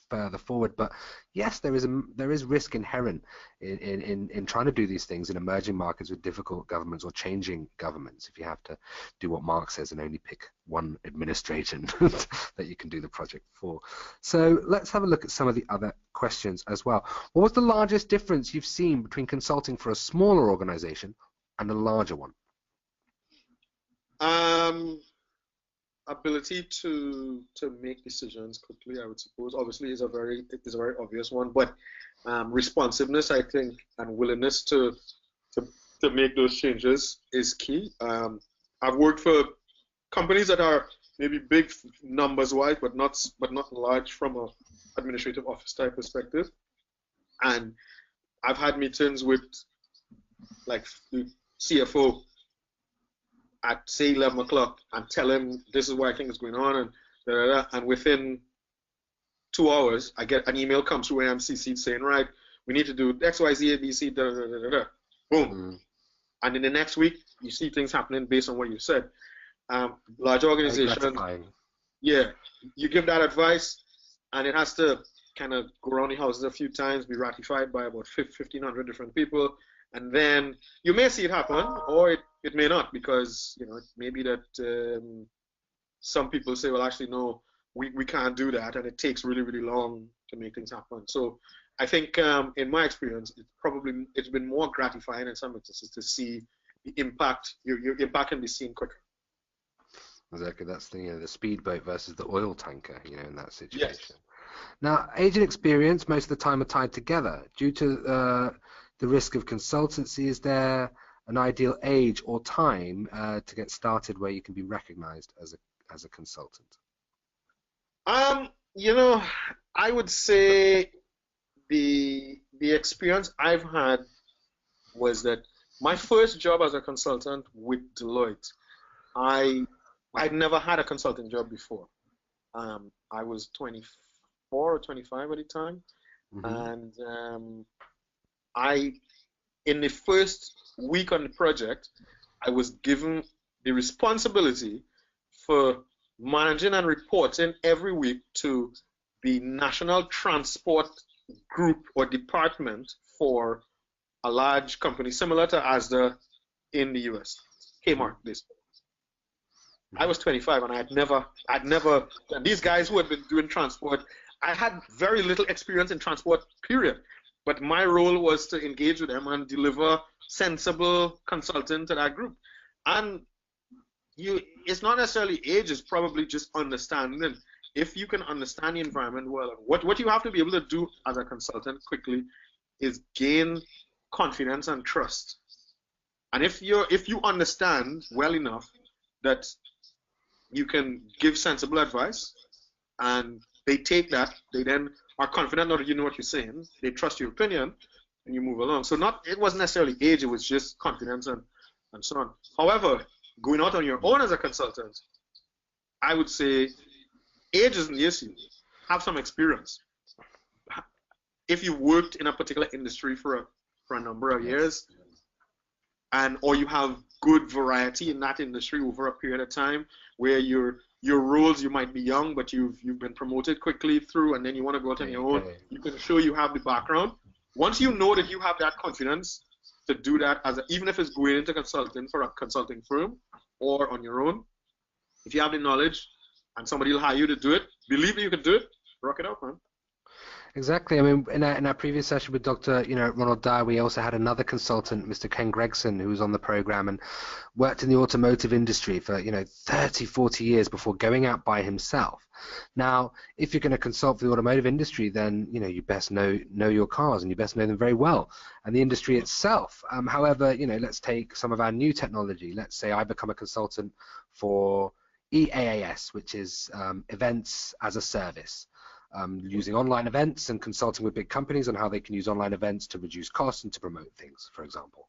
further forward. But yes, there is risk inherent in trying to do these things in emerging markets with difficult governments or changing governments, if you have to do what Mark says and only pick one administration that you can do the project for. So let's have a look at some of the other questions as well. What was the largest difference you've seen between consulting for a smaller organization and a larger one? Ability to make decisions quickly, I would suppose. Obviously, is a very obvious one, but responsiveness, I think, and willingness to make those changes is key. I've worked for companies that are maybe big numbers wise, but not large from a administrative office type perspective, and I've had meetings with like the CFO at say 11 o'clock and tell him this is what I think is going on, and and within 2 hours I get an email comes through where I'm CC'd saying, right, we need to do X, Y, Z, A, B, C, boom. And in the next week you see things happening based on what you said. Large organizations, yeah, you give that advice and it has to kind of go around the houses a few times, be ratified by about 1,500 different people, and then you may see it happen, or it may not, because it may be that some people say, well, actually, no, we can't do that, and it takes really, really long to make things happen. So I think, in my experience, it's been more gratifying in some instances to see the impact. Your impact can be seen quicker. Exactly, that's the speedboat versus the oil tanker, in that situation. Yes. Now, age and experience most of the time are tied together. Due to the risk of consultancy, is there an ideal age or time to get started where you can be recognized as a consultant? I would say the experience I've had was that my first job as a consultant with Deloitte, I'd never had a consulting job before. I was 24 or 25 at the time, and in the first week on the project, I was given the responsibility for managing and reporting every week to the National Transport Group or Department for a large company similar to Asda in the US, Kmart. I was 25 and I'd never, and these guys who had been doing transport, I had very little experience in transport, period. But my role was to engage with them and deliver sensible consulting to that group. And it's not necessarily age, it's probably just understanding. If you can understand the environment well, what you have to be able to do as a consultant quickly is gain confidence and trust. And if you understand well enough that you can give sensible advice, and they take that, they then are confident that you know what you're saying, they trust your opinion, and you move along. So it wasn't necessarily age, it was just confidence and so on. However, going out on your own as a consultant, I would say age isn't the issue. Have some experience. If you worked in a particular industry for a number of years, or you have good variety in that industry over a period of time, where your roles, you might be young, but you've been promoted quickly through, and then you want to go out on your own, you can show you have the background. Once you know that you have that confidence to do that, even if it's going into consulting for a consulting firm or on your own, if you have the knowledge and somebody will hire you to do it, believe that you can do it, rock it out, man. Exactly. I mean, in our previous session with Dr. Ronald Dyer, we also had another consultant, Mr. Ken Gregson, who was on the program and worked in the automotive industry for 30, 40 years before going out by himself. Now, if you're going to consult for the automotive industry, then you best know your cars, and you best know them very well, and the industry itself. However, let's take some of our new technology. Let's say I become a consultant for EAAS, which is Events as a Service. Using online events and consulting with big companies on how they can use online events to reduce costs and to promote things, for example.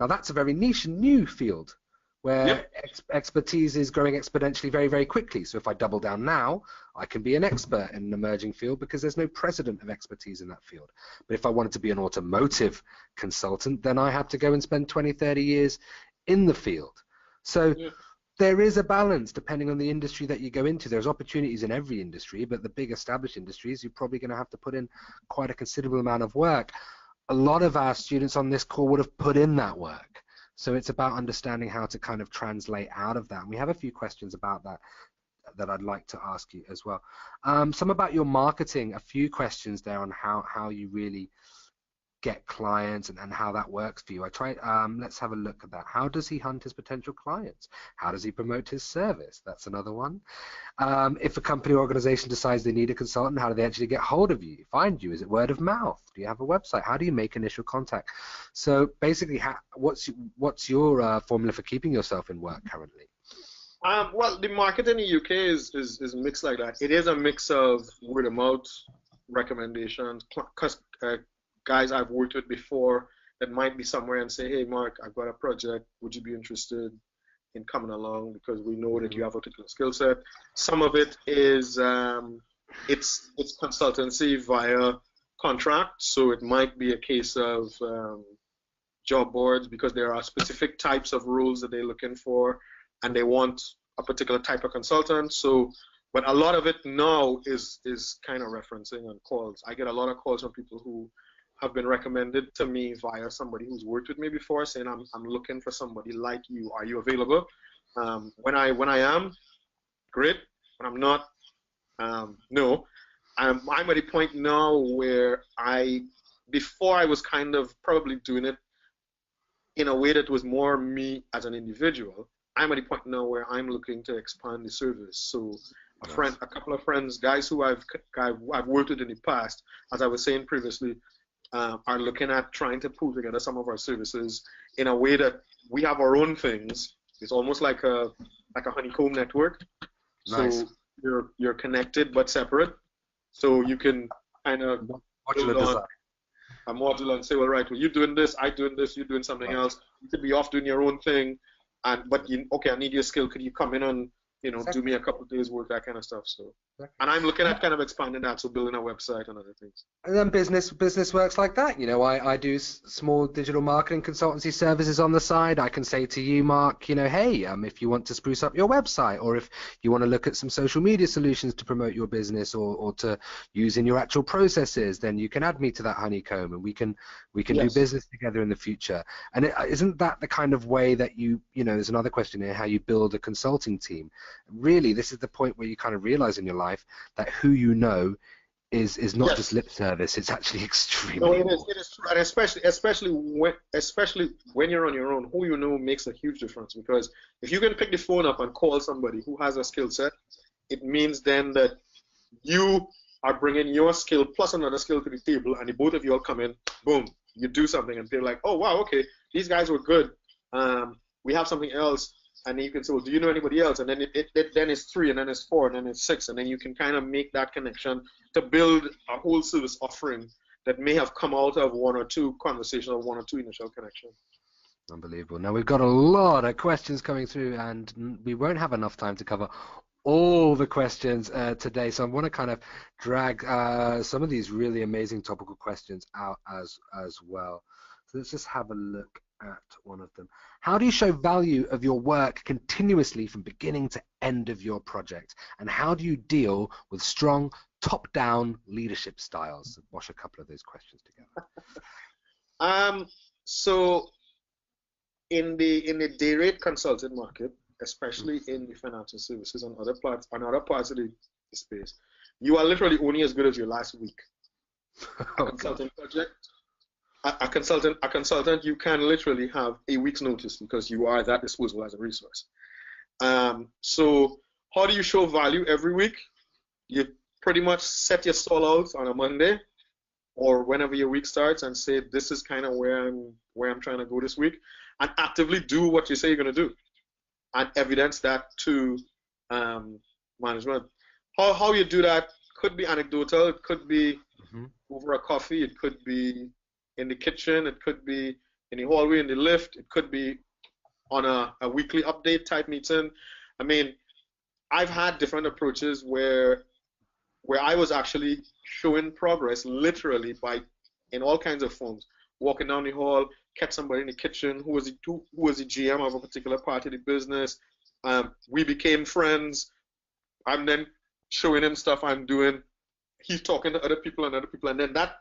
Now, that's a very niche and new field where expertise is growing exponentially very, very quickly. So if I double down now, I can be an expert in an emerging field because there's no precedent of expertise in that field. But if I wanted to be an automotive consultant, then I have to go and spend 20, 30 years in the field. So there is a balance depending on the industry that you go into. There's opportunities in every industry, but the big established industries, you're probably going to have to put in quite a considerable amount of work. A lot of our students on this call would have put in that work. So it's about understanding how to kind of translate out of that. And we have a few questions about that I'd like to ask you as well. Some about your marketing, a few questions there on how you really get clients and how that works for you. Let's have a look at that. How does he hunt his potential clients? How does he promote his service? That's another one. If a company or organization decides they need a consultant, how do they actually get hold of you, find you? Is it word of mouth? Do you have a website? How do you make initial contact? So basically, what's your formula for keeping yourself in work currently? Well, the market in the UK is mixed like that. It is a mix of word of mouth, recommendations, guys I've worked with before that might be somewhere and say, hey, Mark, I've got a project. Would you be interested in coming along? Because we know that you have a particular skill set. Some of it is it's consultancy via contract. So it might be a case of job boards because there are specific types of roles that they're looking for and they want a particular type of consultant. So, but a lot of it now is kind of referencing on calls. I get a lot of calls from people who have been recommended to me via somebody who's worked with me before, saying I'm looking for somebody like you. Are you available? When I am, great. When I'm not, no. I'm at a point now where before I was kind of probably doing it in a way that was more me as an individual. I'm at a point now where I'm looking to expand the service. So a couple of friends, guys who I've worked with in the past, as I was saying previously, are looking at trying to pull together some of our services in a way that we have our own things. It's almost like a honeycomb network. Nice. So you're connected but separate. So you can kind of build on a module and say, well, right, well, you're doing this, I'm doing this, you're doing something else. You could be off doing your own thing, but I need your skill. Could you come in and do me a couple of days work, that kind of stuff. So, and I'm looking at kind of expanding that, so building a website and other things. And then business works like that. I do small digital marketing consultancy services on the side. I can say to you, Mark, hey, if you want to spruce up your website, or if you want to look at some social media solutions to promote your business or to use in your actual processes, then you can add me to that honeycomb, and we can do business together in the future. And isn't that the kind of way that there's another question here, how you build a consulting team? Really, this is the point where you kind of realize in your life that who you know is not just lip service. It's actually extremely. No, it is true, and especially when you're on your own, who you know makes a huge difference. Because if you can pick the phone up and call somebody who has a skill set, it means then that you are bringing your skill plus another skill to the table, and the both of you all come in, boom, you do something, and they're like, oh wow, okay, these guys were good. We have something else, and then you can say, well, do you know anybody else? And then then it's 3, and then it's 4, and then it's 6, and then you can kind of make that connection to build a whole service offering that may have come out of 1 or 2 conversations or 1 or 2 initial connections. Unbelievable. Now we've got a lot of questions coming through, and we won't have enough time to cover all the questions today, so I want to kind of drag some of these really amazing topical questions out as well. So let's just have a look at one of them. How do you show value of your work continuously from beginning to end of your project, and how do you deal with strong top-down leadership styles? Wash a couple of those questions together. So in the day rate consulting market, especially in the financial services and other parts of the space, you are literally only as good as your last week. A consultant, you can literally have a week's notice because you are that disposable as a resource. So how do you show value every week? You pretty much set your stall out on a Monday or whenever your week starts and say, this is kind of where I'm trying to go this week, and actively do what you say you're going to do and evidence that to management. How you do that could be anecdotal, it could be over a coffee, it could be in the kitchen, it could be in the hallway, in the lift, it could be on a weekly update type meeting. I mean, I've had different approaches where I was actually showing progress literally in all kinds of forms. Walking down the hall, catch somebody in the kitchen who was the GM of a particular part of the business. We became friends. I'm then showing him stuff I'm doing. He's talking to other people, and then that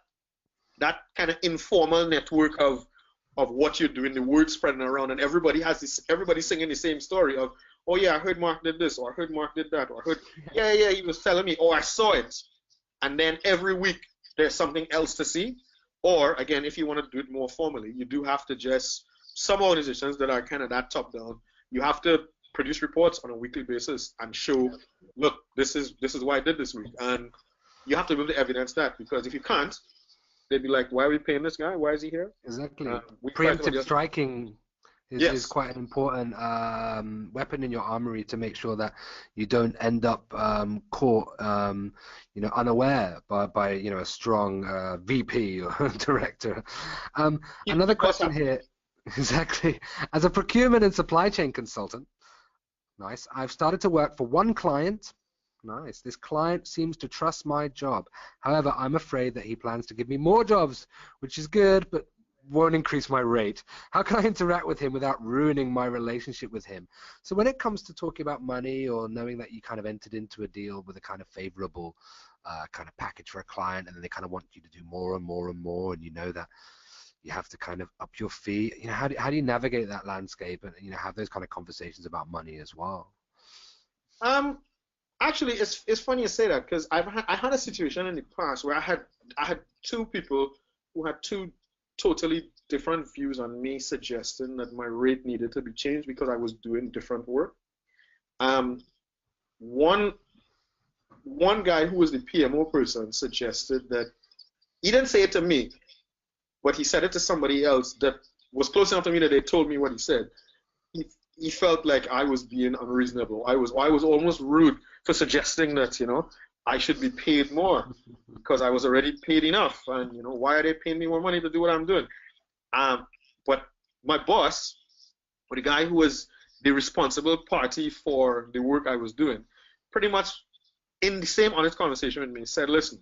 kind of informal network of what you're doing, the word spreading around, and everybody's singing the same story of, oh yeah, I heard Mark did this, or I heard Mark did that, or I heard, yeah, he was telling me, oh, I saw it. And then every week there's something else to see. Or again, if you want to do it more formally, you do have to some organizations that are kind of that top down, you have to produce reports on a weekly basis and show, look, this is what I did this week. And you have to be able to evidence that, because if you can't, they'd be like, why are we paying this guy? Why is he here? Exactly. Preemptive striking is quite an important weapon in your armory to make sure that you don't end up caught, unaware by a strong VP or director. Another question here, exactly. As a procurement and supply chain consultant, nice. I've started to work for one client. Nice. This client seems to trust my job. However, I'm afraid that he plans to give me more jobs, which is good, but won't increase my rate. How can I interact with him without ruining my relationship with him? So when it comes to talking about money, or knowing that you kind of entered into a deal with a kind of favorable kind of package for a client, and then they kind of want you to do more and more and more, and you know that you have to kind of up your fee, how do you navigate that landscape and have those kind of conversations about money as well? Actually, it's funny you say that, because I had a situation in the past where I had 2 people who had 2 totally different views on me suggesting that my rate needed to be changed because I was doing different work. One guy who was the PMO person suggested that, he didn't say it to me, but he said it to somebody else that was close enough to me that they told me what he said. He felt like I was being unreasonable. I was almost rude for suggesting that, I should be paid more because I was already paid enough. And, why are they paying me more money to do what I'm doing? But my boss, or the guy who was the responsible party for the work I was doing, pretty much in the same honest conversation with me, said, listen,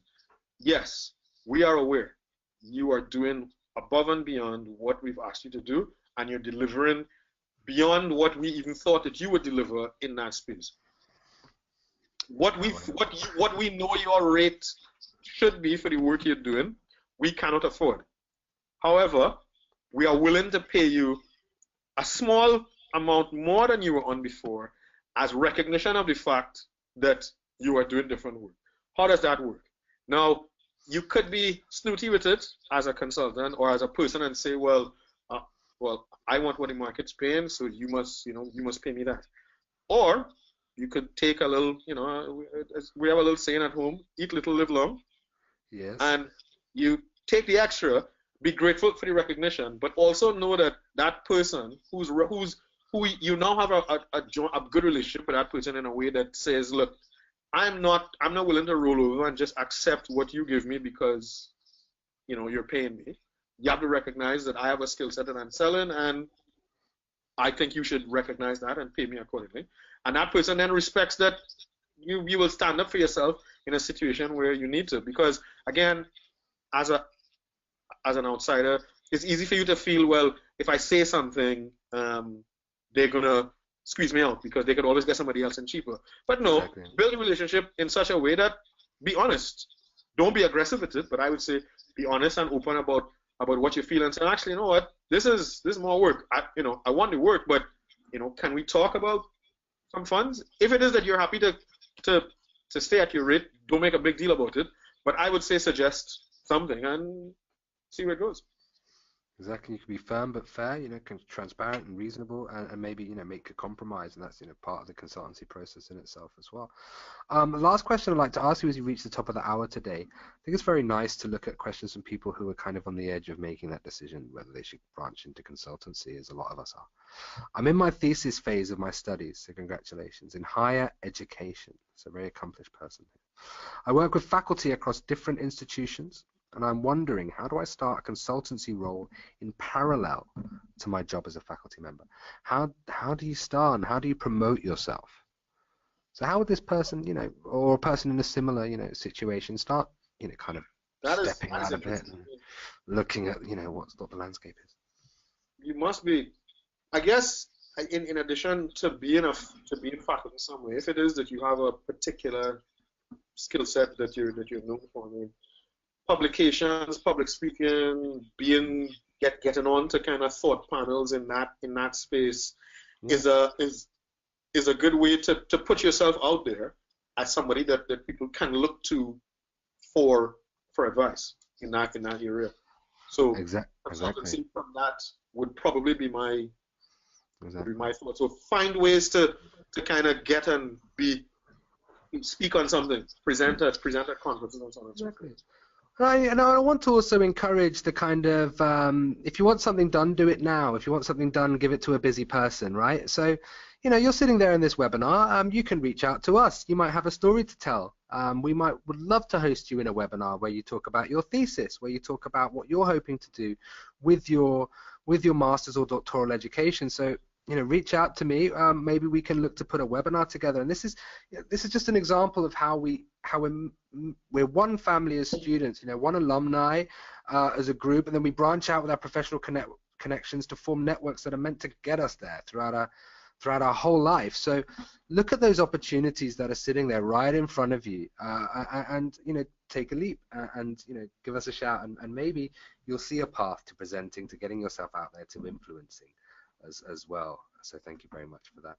yes, we are aware you are doing above and beyond what we've asked you to do, and you're delivering beyond what we even thought that you would deliver in that space. What we know your rate should be for the work you're doing, we cannot afford. However, we are willing to pay you a small amount more than you were on before as recognition of the fact that you are doing different work. How does that work? Now, you could be snooty with it as a consultant or as a person and say, well, I want what the market's paying, so you must pay me that. Or You could take a little, we have a little saying at home: eat little, live long. Yes. And you take the extra, be grateful for the recognition, but also know that that person who you now have a good relationship with that person in a way that says, look, I'm not willing to roll over and just accept what you give me because you're paying me. You have to recognize that I have a skill set that I'm selling, and I think you should recognize that and pay me accordingly. And that person then respects that you will stand up for yourself in a situation where you need to. Because again, as an outsider, it's easy for you to feel, well, if I say something, they're gonna squeeze me out because they could always get somebody else in cheaper. But no, exactly. Build a relationship in such a way that be honest. Don't be aggressive with it, but I would say be honest and open about what you feel and say, actually, you know what, this is more work. I want the work, but can we talk about some funds? If it is that you're happy to stay at your rate, don't make a big deal about it. But I would say suggest something and see where it goes. Exactly. You can be firm but fair, transparent and reasonable, and maybe, make a compromise, and that's, part of the consultancy process in itself as well. The last question I'd like to ask you as you reach the top of the hour today, I think it's very nice to look at questions from people who are kind of on the edge of making that decision, whether they should branch into consultancy, as a lot of us are. I'm in my thesis phase of my studies, so congratulations, in higher education. It's a very accomplished person. I work with faculty across different institutions, and I'm wondering, how do I start a consultancy role in parallel to my job as a faculty member? How do you start and how do you promote yourself? So how would this person, or a person in a similar, situation start, kind of stepping out a bit and looking at, what the landscape is? You must be, I guess, in addition to being faculty somewhere, if it is that you have a particular skill set that you're known for, I mean, publications, public speaking, getting on to kind of thought panels in that space is a good way to put yourself out there as somebody that people can look to for advice in that area. So consultancy from that would probably be my thought. So find ways to kind of get and speak on something, present at conferences and so on. Exactly. And I want to also encourage the kind of, if you want something done, do it now. If you want something done, give it to a busy person, right? So, you're sitting there in this webinar, you can reach out to us. You might have a story to tell. We would love to host you in a webinar where you talk about your thesis, where you talk about what you're hoping to do with your master's or doctoral education. So, reach out to me. Maybe we can look to put a webinar together. And this is just an example of how we're one family as students, one alumni as a group, and then we branch out with our professional connections to form networks that are meant to get us there throughout our whole life. So look at those opportunities that are sitting there right in front of you, and take a leap and give us a shout, and maybe you'll see a path to presenting, to getting yourself out there, to influencing as well. So thank you very much for that.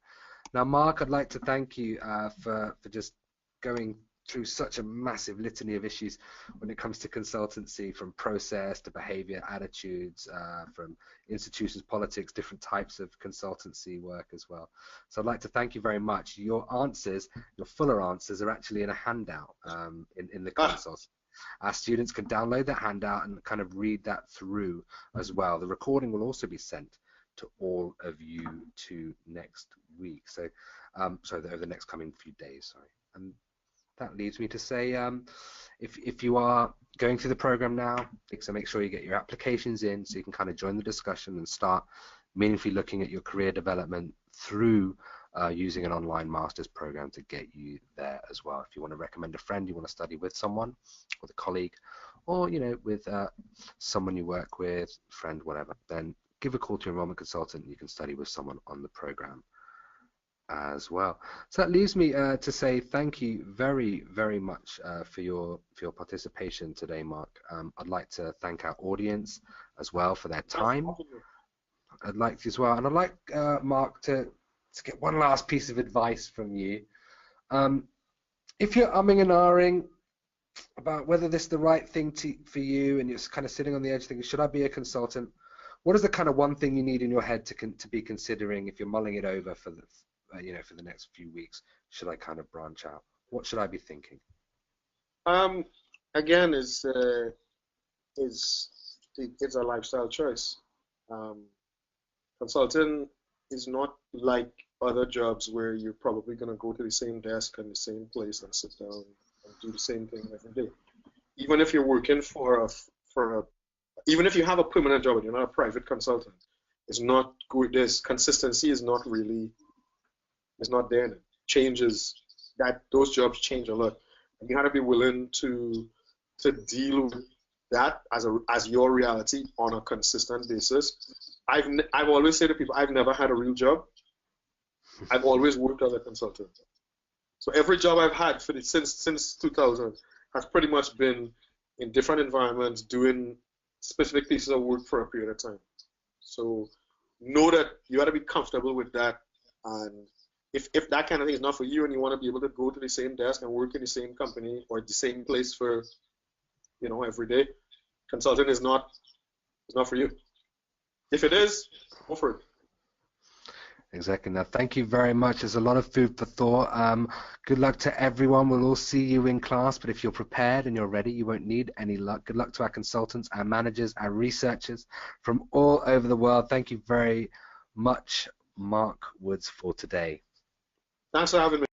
Now, Marc, I'd like to thank you for just going through such a massive litany of issues when it comes to consultancy, from process to behavior, attitudes, from institutions, politics, different types of consultancy work as well. So I'd like to thank you very much. Your answers, your fuller answers, are actually in a handout in the consult. Our students can download that handout and kind of read that through as well. The recording will also be sent to all of you next week. So, sorry, over the next coming few days. Sorry. And that leads me to say, if you are going through the program now, so make sure you get your applications in so you can kind of join the discussion and start meaningfully looking at your career development through using an online master's program to get you there as well. If you want to recommend a friend, you want to study with someone, with a colleague, or with someone you work with, friend, whatever, then give a call to your enrollment consultant. You can study with someone on the program as well. So that leaves me to say thank you very, very much for your participation today, Marc. I'd like to thank our audience as well for their time. I'd like to as well, and I'd like Marc to get one last piece of advice from you. If you're umming and ahhing about whether this is the right thing for you, and you're kind of sitting on the edge thinking, should I be a consultant? What is the kind of one thing you need in your head to be considering if you're mulling it over for the next few weeks, should I kind of branch out? What should I be thinking? Again, is it's a lifestyle choice. Um, Consulting is not like other jobs where you're probably going to go to the same desk and the same place and sit down and do the same thing every day. Even if you're working even if you have a permanent job and you're not a private consultant, it's not good. This consistency is not there. It changes that those jobs change a lot, and you have to be willing to deal with that as your reality on a consistent basis. I've always said to people, I've never had a real job. I've always worked as a consultant. So every job I've had since 2000 has pretty much been in different environments doing specific pieces of work for a period of time. So know that you got to be comfortable with that. And if that kind of thing is not for you and you want to be able to go to the same desk and work in the same company or the same place for every day, consulting is not for you. If it is, go for it. Exactly. Now, thank you very much. There's a lot of food for thought. Good luck to everyone. We'll all see you in class, but if you're prepared and you're ready, you won't need any luck. Good luck to our consultants, our managers, our researchers from all over the world. Thank you very much, Marc Woods, for today. Thanks for having me.